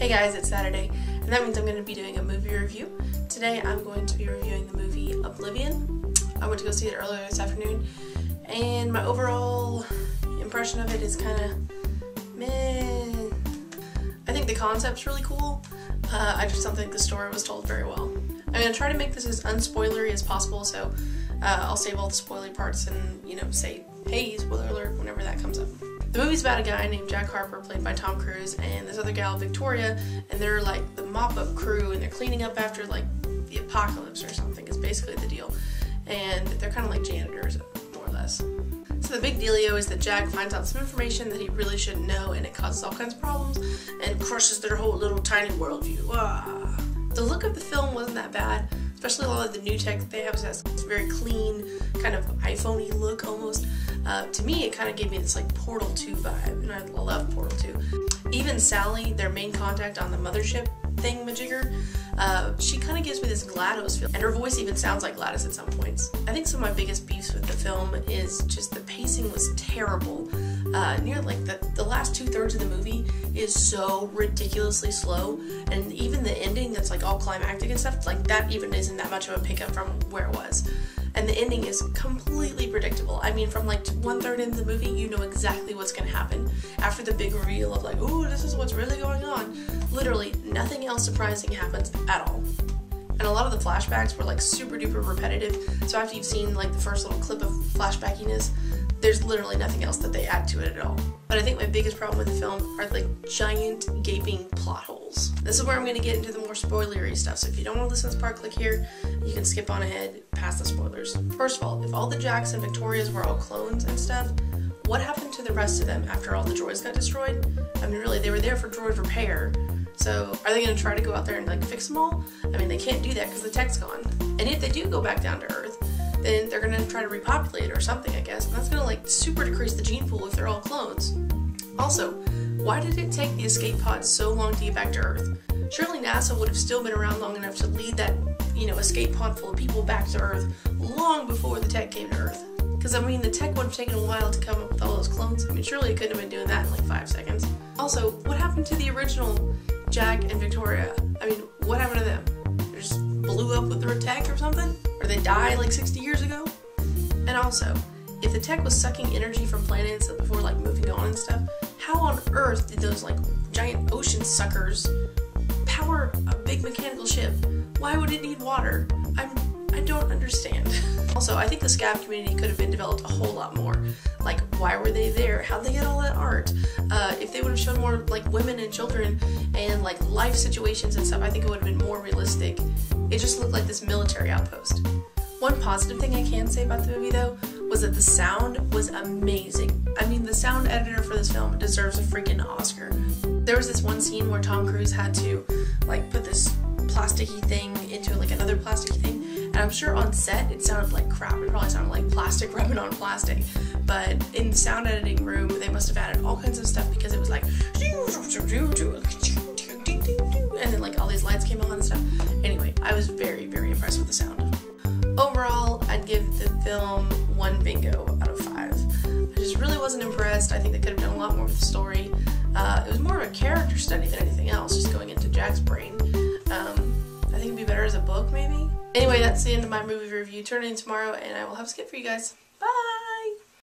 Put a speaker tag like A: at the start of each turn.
A: Hey guys, it's Saturday, and that means I'm going to be doing a movie review. Today I'm going to be reviewing the movie Oblivion. I went to go see it earlier this afternoon, and my overall impression of it is kind of meh. I think the concept's really cool. I just don't think the story was told very well. I'm going to try to make this as unspoilery as possible, so I'll save all the spoilery parts and, say, hey, spoiler alert, whenever that comes up. The movie's about a guy named Jack Harper, played by Tom Cruise, and this other gal, Victoria, and they're like the mop-up crew, and they're cleaning up after like the apocalypse or something, is basically the deal. And they're kind of like janitors, more or less. So the big dealio is that Jack finds out some information that he really shouldn't know, and it causes all kinds of problems, and crushes their whole little tiny worldview. Ah. The look of the film wasn't that bad, especially a lot of the new tech that they have has this very clean, kind of iPhone-y look almost. To me, it kind of gave me this like Portal 2 vibe, and I love Portal 2. Even Sally, their main contact on the mothership thingamajigger, she kind of gives me this GLaDOS feel, and her voice even sounds like GLaDOS at some points. I think some of my biggest beefs with the film is just the pacing was terrible. Near like the last 2/3 of the movie is so ridiculously slow, and even the ending that's like all climactic and stuff, like that even isn't that much of a pickup from where it was. And the ending is completely predictable. I mean, from like 1/3 into the movie, you know exactly what's gonna happen. After the big reveal of like, oh, this is what's really going on, literally nothing else surprising happens at all. And a lot of the flashbacks were like super duper repetitive, so after you've seen like the first little clip of flashbackiness, there's literally nothing else that they add to it at all. But I think my biggest problem with the film are like giant gaping plot holes. This is where I'm going to get into the more spoilery stuff, so if you don't want to listen to this part, click here. You can skip on ahead past the spoilers. First of all, if all the Jacks and Victorias were all clones and stuff, what happened to the rest of them after all the droids got destroyed? I mean, really, they were there for droid repair. So are they going to try to go out there and like fix them all? I mean, they can't do that because the tech's gone. And if they do go back down to Earth, then they're going to try to repopulate it or something, I guess. And that's going to like super decrease the gene pool if they're all clones. Also, why did it take the escape pod so long to get back to Earth? Surely NASA would have still been around long enough to lead that, escape pod full of people back to Earth long before the tech came to Earth. Because, I mean, the tech would have taken a while to come up with all those clones. I mean, surely it couldn't have been doing that in like 5 seconds. Also, what happened to the original Jack and Victoria? I mean, what happened to them? They just blew up with their tech or something? Or they died like 60 years ago? And also, if the tech was sucking energy from planets before like moving on and stuff, how on earth did those like giant ocean suckers power a big mechanical ship? Why would it need water? I don't understand. Also, I think the Scab community could have been developed a whole lot more. Like, why were they there? How'd they get all that art? If they would have shown more like women and children and like life situations and stuff, I think it would have been more realistic. It just looked like this military outpost. One positive thing I can say about the movie though was that the sound was amazing. I mean, the sound editor for this film deserves a freaking Oscar. There was this one scene where Tom Cruise had to like put this plasticky thing into like another plasticky thing, and I'm sure on set it sounded like crap. It probably sounded like plastic rubbing on plastic, but in the sound editing room they must have added all kinds of stuff because it was like and then like all these lights came on and stuff. Anyway, I was very, very impressed with the sound. Overall, I'd give the film 1 bingo out of 5. I just really wasn't impressed. I think they could have done a lot more with the story. It was more of a character study than anything else, just going into Jack's brain. I think it'd be better as a book, maybe? Anyway, that's the end of my movie review. Turn in tomorrow, and I will have a skit for you guys. Bye!